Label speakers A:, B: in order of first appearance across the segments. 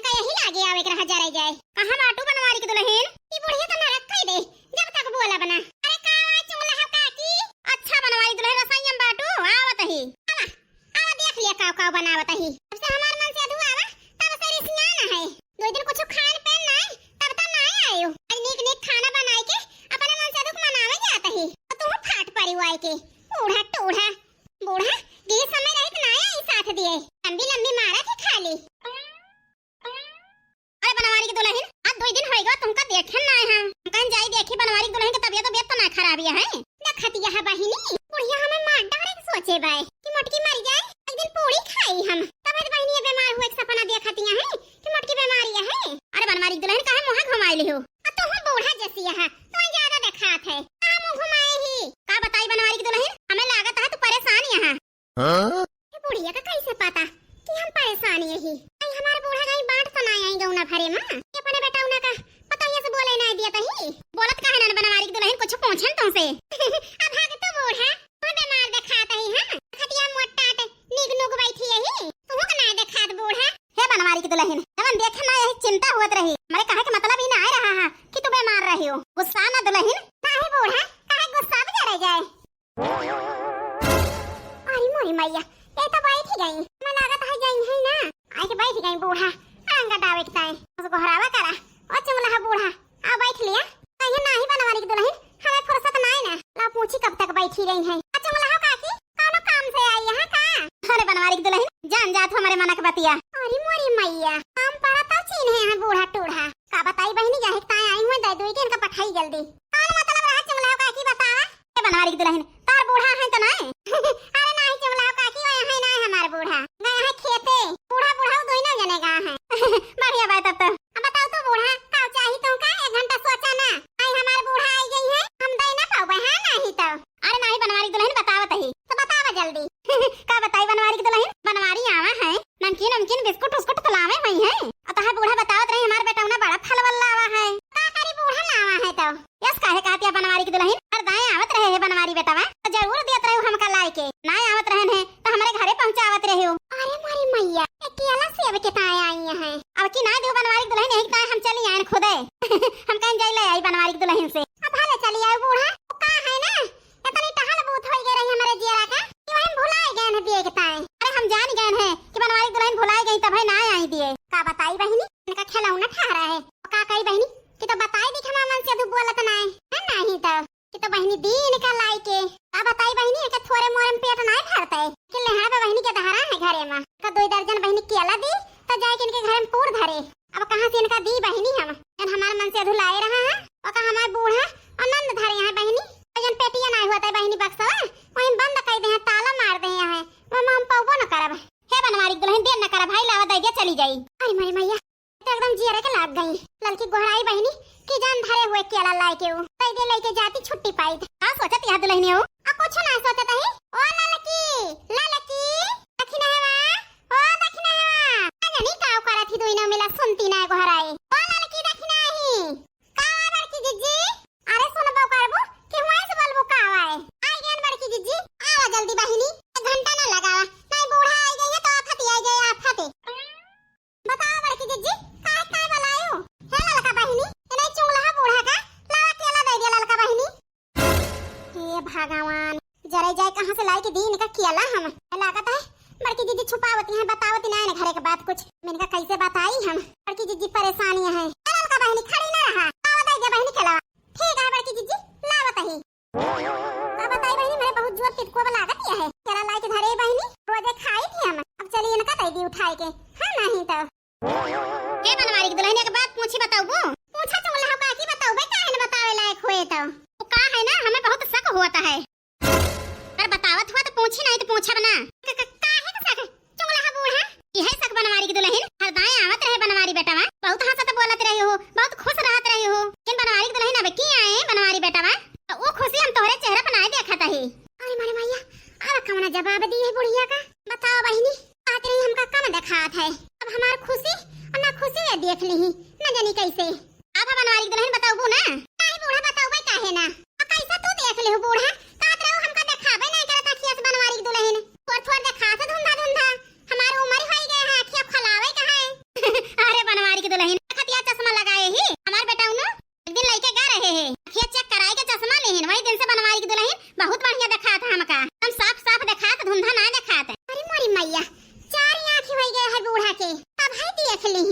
A: का यही लागे आवे के रहा जा रही जाए कहां माटू बनवारी के दुल्हन ई बुढ़िया तो नरक कई दे जब तक बोला बना। अरे का आवाज चुंगला है काकी। अच्छा बनवारी दुल्हन रसैयम बाटू आवत ही आवा आवा देख लिया का का बनावत ही अब से हमार मन से अधू आवा तब से रिसना ना है दो दिन कुछ खान पेन ना तब तक ना आयो आज नीक नीक खाना बनाए के अपने मन से दुख मनावे जाता ही तो तुम फाट पड़ी हुआ के बूढ़ा टूढ़ा बूढ़ा ये समय रहित ना आई साथ दिए लंबी लंबी मारा के खाली। अरे बनवारी की दुल्हन आज 2 दिन होएगा तुमका देखे ना है हम कहीं जाई देखी बनवारी की दुल्हन की तबीयत तो ना खराब है देखतिया है बहिनी बुढ़िया हमें मार डाले के सोचे बाय कि मोटकी मर जाए एक दिन पूरी खाई हम तब बहिनी बीमार हुए एक सपना देखतिया है कि मोटकी बीमारी है। अरे बनवारी की दुल्हन काहे मुंह घुमाई लियो अब तो हम बूढ़ा जैसी है तो ज्यादा देखात है का मुंह घुमाए ही का बताई बनवारी की दुल्हन हमें लागत है तू परेशान यहां हां बुढ़िया का कैसे पता कि हम परेशान यही आई हमारे बूढ़ा गई बांट तो ना आई गौना भरे मां ये अपने बेटा उना का पता ये से बोले ना दिया तही बोलत काहे ना बनवारी की दुल्हन कुछ पूछन तुमसे अब भाग तो बूढ़ा तू बीमार दिखात ही हां खटिया मोटाट निग नुग बैठी यही तू का ना दिखात बूढ़ा हे बनवारी की दुल्हन हम देख ना यही चिंता होत रही मरे कहे के मतलब ही ना आ रहा है कि तू बीमार रही हो गुस्सा ना दुल्हन काहे बूढ़ा काहे गुस्सा में जरा जाए। अरे मोरी मैया ये तो बैठ गई मैं लागत है गई है ना आई के बैठ गई बूढ़ा अंगा डावे के ताए उसको हरावा करा और चुंगला है बूढ़ा आ बैठ लिया कहीं ना ही बनवारी की दुल्हन हमें फुर्सत ना है ना ला पूछी कब तक बैठी रही है चुंगला हो काकी कौन काम से आई यहां का। अरे बनवारी की दुल्हन जान जात हमारे मन के बतिया। अरे मोरी मैया काम पड़ा तो चीन है बूढ़ा टूढ़ा का बताई बहनी जाहे ताए आई हुए दे दो के इनका पठाई जल्दी कौन मतलब रहा चुंगला हो काकी बता ए बनवारी की दुल्हन तार बूढ़ा है तो ना अरे नहीं चुंगला हो काकी वो है ना हमार बूढ़ा गया है खेते बूढ़ा बूढ़ा दो ही ना जनेगा है बढ़िया बात अब बताओ तो बूढ़ा का चाहिए तुमका 1 घंटा सोचा ना आई हमार बूढ़ा आई गई है हम दे ना पाओ है नहीं तो। अरे नहीं बनवारी दुल्हन बतावत ही तो बतावा जल्दी का बताई बनवारी की दुल्हन बनवारी आवा है नमकीन नमकीन बिस्कुट उस्कुट तो लावे हुई है अतः बूढ़ा बतावत रही हमार बेटा उना बड़ा फल वाला आवा है का करी बूढ़ा लावा है तो यस काहे कहती है बनवारी की दुल्हन और दाएं आवत रहे है बनवारी बेटावा तो जरूर देत रहे हमका लाई के ना आवत रहन है तो हमारे घरे पहुंचावत रहे हो। अरे मारी मैया अकेला सेब के ताए आई है अब की ना दो बनवारी की दुल्हन एक ताए हम चली आए खुदे हम कहीं जाई ले आई बनवारी की दुल्हन से अब हाले चली आए बूढ़ा का है ना इतनी टहल बूथ हो गई रही हमारे जिया का कि हम भुलाए गए हैं दिए के ताए। अरे हम जान गए हैं कि बनवारी दुल्हन भुलाए गई तब है ना आई दिए का बताई बहनी इनका खिलौना ठहरा है का कही बहनी कि तो बताई दी हमार मन से अधू बोलत ना है नहीं तो कि तो बहनी दीन का लाई के का बताई बहनी के थोड़े मोरे में पेट नहीं भरते कि लेहड़ा पे बहनी के दहरा है घरे में का 2 दर्जन बहनी केला दी तो जाए के इनके घर में पूर धरे अब कहां से इनका दी बहनी हम जन हमार मन से अधू लाए रहा है और का हमार बूढ़ा आनंद धरे है बहनी जन पेटिया नहीं हुआ बहनी बक्सा वहीं बंद कर दे ताला मार दे है वो हम पाऊबो न करब हे बनवारी दुल्हन देर न कर भाई लावा दे चली जाई। अरे मेरी मैया तो एकदम जियरे के लाग गई लड़की गोहराई बहनी की जान धरे हुए केला लाए के तई दे लेके जाती छुट्टी पाई का सोचत या दुल्हन हो आ कुछ ना सोचत है ओ ललकी दखिना है ओ दखिना है जानी का करत ही दोइना मिला सुनती ना गोहराई ओ ललकी दखिना ही का बड़की जिज्जी अरे सुनबो करबो कि हुआ से बोलबो का आए आई गन बड़की जिज्जी आवा जल्दी बहनी 1 घंटा ना लगावा नहीं बूढ़ा आई गई है तो आफत आई गई आफत बताओ बड़की जिज्जी का बुलायो हे ललका बहनी नहीं चुंगला बूढ़ा का लावा केला दे दिया ललका बहनी। हे भगवान जरे जाए कहां से लाई के दी इनका केला हम लागत है बड़की दीदी छुपावती है बतावती ना घरे के बात कुछ मैंने का कैसे बताई हम बड़की दीदी परेशानी है ललका बहनी खड़ी ना रहा आवा दे दे बहनी केला ठीक है बड़की दीदी लावत ही का बताई बहनी मेरे बहुत जोर पिटको लागत है केला लाई के धरे बहनी रोजे खाई थी हम अब चलिए इनका दे दी उठाए के हां नहीं तो ए बनवारी की दुल्हन एक बात पूछी बताऊं पूछा चुंगला हो काकी बताओ बे काहे न बतावे लायक होए तो का है ना हमें बहुत शक होता है पर बतावत हुआ तो पूछी नहीं तो पूछा बना काहे का शक चुंगला हो बूढ़ा यही शक बनवारी की दुल्हन हर दाएं आवत रहे बनवारी बेटावा बहुत हंसत बोलत रही हो बहुत खुश रहत रही हो किन बनवारी की दुल्हन अब की आए बनवारी बेटावा तो वो खुशी हम तोहरे चेहरा पर नहीं देखा था ही। अरे मारे मैया अब कौन जवाब दी है बुढ़िया का बताओ बहनी बात नहीं हमका कम दिखात है अब हमार खुशी और ना खुशी देख ली न जानी कैसे अब बनवारी की दुल्हन बताओ ना काहे बूढ़ा बताओ भाई काहे ना कैसा तू देख ले हो बूढ़ा कहत रहो हमका दिखावे नहीं करता कि ऐसे बनवारी की दुल्हन थोड़ थोड़ दिखा से धुंधा धुंधा हमारी उम्र हो गई है आंखें खलावे कहां है अरे बनवारी के अब है देख ली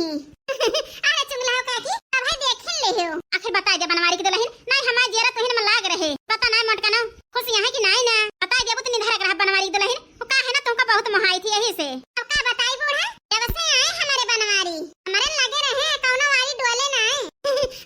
A: अरे चुगला काकी अब है देख ले हो आखिर बता दे बनवारी की दुल्हन नहीं हमार जेरा तोहिन में लाग रहे पता नहीं मटका ना खुश यहाँ की नहीं ना बता दे बुतनी धरक रहा बनवारी की दुल्हन वो का है ना तुमका बहुत मोहाई थी यही से अब का बताई बूढ़ा जब से आए हमारे बनवारी हमारे लगे रहे कौनो वाली डोले ना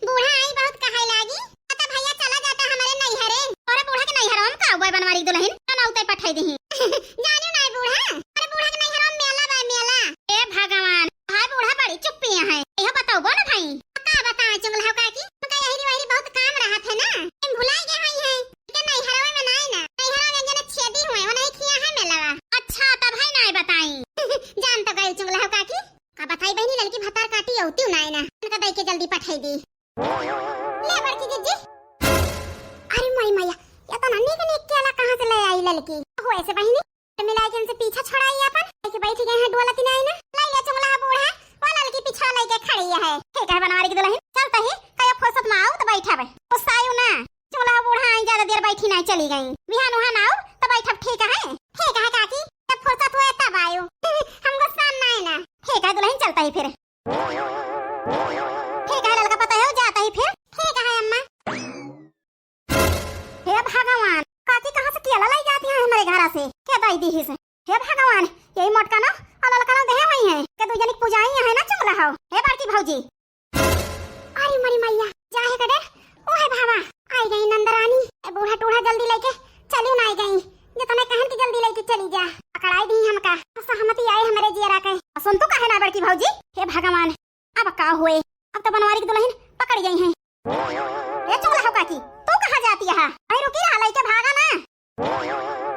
A: बूढ़ा आई बहुत कहाई लागी पता भैया चला जाता हमारे नैहरे और बूढ़ा के नैहर हम का हुआ बनवारी की दुल्हन ना उते पठाई दी जानियो नहीं बूढ़ा अरे बूढ़ा के नैहर में मेला बा मेला ए भगवान हाय बूढ़ा बड़ी चुप्पी है यह बताओ बोल भाई का बताएं चुगला काकी मका यही वाली बहुत काम रहा था ना तुम भुला गए हैं के नैहरवे में नहीं ना नैहरा में जने छेदी हुए वो नहीं किया है मेला अच्छा तब है नहीं बताई जान तो गई चुगला काकी का बताई बहनी लड़की भतार काटी औती नहीं ना उनका दई के जल्दी पठाई दी ले बड़की जीजी अरे मई मैया या तो नन्ही के नेक केला कहां से ले आई लड़की हो ऐसे बहनी मिला के से पीछे छोड़ाई अपन ऐसे बैठी गए हैं डोलती नहीं ना ले ले चुगला बूढ़ा वो लड़की पीछे लेके खड़ी है ठीक है बनवारी की दुल्हन चलता है कया फुर्सत में आओ तो बैठा बे गुस्सायू ना चुगला बूढ़ा आई ज्यादा देर बैठी नहीं चली गई बिहान वहां आओ तो बैठा ठीक है काकी जब फुर्सत हुए तब आयो हम गुस्सा नहीं ना ठीक है दुल्हन चलता ही फिर ठीक है लड़का पता है जाता ही फिर ठीक है अम्मा हे भगवान काकी कहां से केला लाई जाती है हमारे घर से क्या दाई दी है से हे भगवान यही मटका ना अलल कना दे हुई है के दू जनी पूजाई है ना चुगला हो हे बड़की भौजी अरे मरी मैया जाहे कदे ओ है भावा आई गई नंदरानी ए बूढ़ा टूढ़ा जल्दी लेके चली ना आई गई ये तने कहन की जल्दी लेके चली जा पकड़ाई दी हमका सहमति आई हमारे जियरा के सुन तू कहे ना बड़की भौजी हे भगवान अब का हुए अब तो बनवारी की दुल्हन पकड़ गई है ए चुगला हो काकी तू कहां जाती है अरे रुकी रहा लेके भागा ना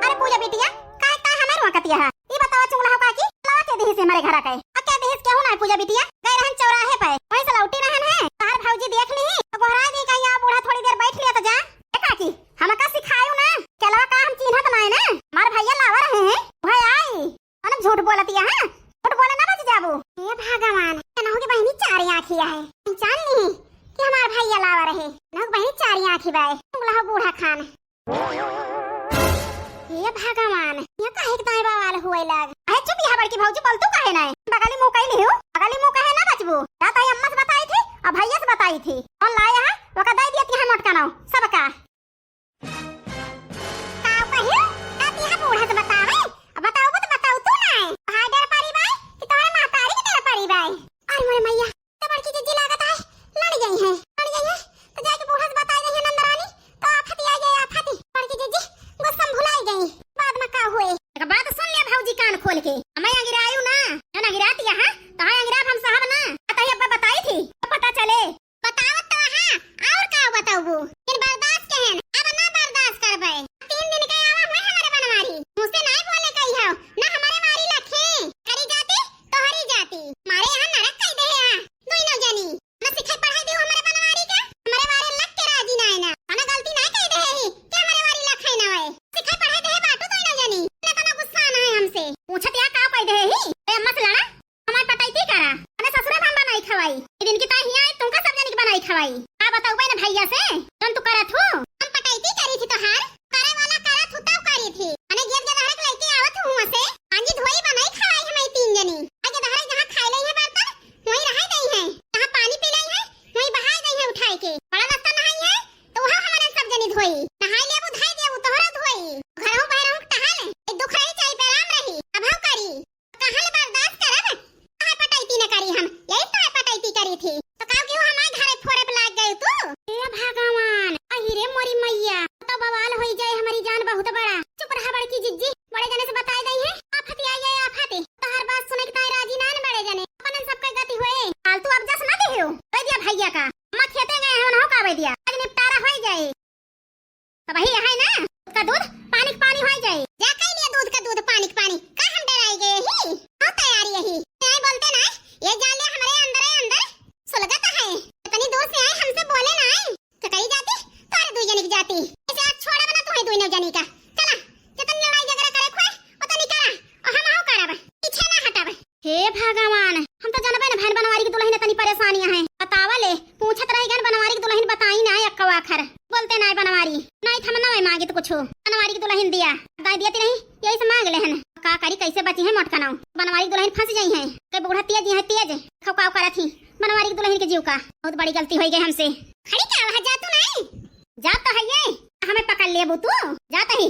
A: अरे पूजा बिटिया काय काय हमें रोकती है ई बताओ चुगला हो काकी लवा के देही से हमारे घर आके क्या देही क्यों ना पूजा बिटिया गए रहन चौराहे पे वहीं से लौटी रहन है तार भौजी देख ली तो गोहरा दी कहीं आ बूढ़ा थोड़ी देर बैठ लिया तो जा ए काकी हम का सिखायो ना केलवा का हम चिन्हत नहीं ना मार भैया लावा रहे हैं भाई आई अन झूठ बोलती है झूठ बोले ना बच जाबू हे भगवान ना होगी बहनी चार आंखिया है जान ली कि हमार भैया लावा रहे ना बहनी चार आंखी बाय चुगला हो बूढ़ा खान ये भगवान ये काहे के ताई बावाल हुए लाग अरे चुप यहाँ बड़की भौजी बोलतू काहे ना बगली मुंह कइली हो बगली मुंह काहे ना बचबू ताई अम्मा से बताई थी और भैया से बताई थी कौन लाया है वो का दई दिया है मोटका नाउ सबका काऊ कहियो ताती है बूढ़ा से बतावे अब बताओ तो बताओ तू ना हाय डर पारी बाई कि तोरे मातारी के डर पारी बाई अरे मोरे मैया तो बड़की जीजी लागत है लड़ गई है तो जाके बूढ़ा से बताई गई है नंदरानी तो आफत आ गई आफत बड़की जीजी गुस्सा भुलाई गई बाद में का हुए एक बात सुन ले भौजी कान खोल के मैं गिरायू ना ना गिराती है तो हां गिरा हम साहब ना बताई अब बताई थी तो पता चले बतावत तो हां और का बताऊबू इन बर्दाश्त कहन अब ना बर्दाश्त करबे 3 दिन के आवा हुए हमारे बनवारी मुझसे नहीं बोले कही हो ना हमारे मारी लखे करी जाती तो हरी जाती मारे यहां नरक कह दे है दुई न जानी ना सिखाई पढ़ाई दी हमारे बनवारी के हमारे वारे लग के राजी ना है ना ना गलती नहीं कह दे है कि हमारे वारी लखे ना है सिखाई पढ़ाई दे बाटू दुई न जानी ना तना गुस्सा ना है हमसे पूछत या का पै दे ही ए अम्मा से लड़ा हमारे पटाई करा अने ससुरे में हम बनाई खवाई दिन की ताही आई तुमका सब जन की बनाई खवाई का बताऊ बे ना भैया से तुम तो करत हो हम पटाई करी थी तो हार करे वाला करत हु तब करी थी अने गेट के धरक लेके आवत हूं से आंजी धोई बनाई खवाई हमें 3 जनी आगे धरक जहां खाई लई है बर्तन वहीं रह गई है जहां पानी पी लई है वहीं बहा गई है उठाई के बड़ा नाश्ता नहाई है तो वहां हमारे सब जनी धोई नहाई लेबू धाई देबू तोहरा धोई घरहु बहरहु टहल एक दुख रही चाहे पैराम रही अब हम करी कहल बर्दाश्त करब काहे पटाईती न करी हम यही तो पटाईती करी थी तो काऊ क्यों हमारे घरे फोड़े पे लाग गई तू हे भगवान अहि रे मोरी मैया तो बवाल होई जाए हमारी जान बहुत बड़ा चुप रहा बड़की जिज्जी बड़े जने से बताई गई है आफत आई गई आफत तो हर बात सुने के ताई राजी ना बड़े जने अपन सबके गति होए फालतू अब जस ना देहो कह दिया भैया का मत खेते गए हैं उन्हों का कह दिया आज निपटारा होई जाए तो वही है ना का दूध पानी होई जाए जा कह लिया दूध का दूध पानी का हम डराई गए ही हां तैयारी यही नहीं बोलते ना ये जान ले हमारे अंदर सुलगता है इतनी दूर से आए हमसे बोले ना आए तो कहीं जाती तारे दुई जनी की जाती इसे आज छोड़ा बना तुम्हें दुई जनी का चला जतन लड़ाई झगड़ा करे खोए उतनी करा और हम आओ करब पीछे ना हटब हे भगवान हम तो जानबे ना बहन बनवारी की दुल्हन इतनी परेशानियां हैं बतावा ले पूछत रही गन बनवारी की दुल्हन बताई ना अक्का आखर बोलते ना बनवारी नहीं थम ना मांगे तो कुछ बनवारी की दुल्हन दिया दाई दिया नहीं यही से मांग ले हन का करी कैसे बची है मोटका नाव बनवारी दुल्हन फंस जाई है के बूढ़ा तेज है तेज खौकाव करत ही बनवारी की दुल्हन के जीव का बहुत बड़ी गलती हो गई हमसे खड़ी का वहां जा तू नहीं जा तो है ये हमें पकड़ ले तू जा तो ही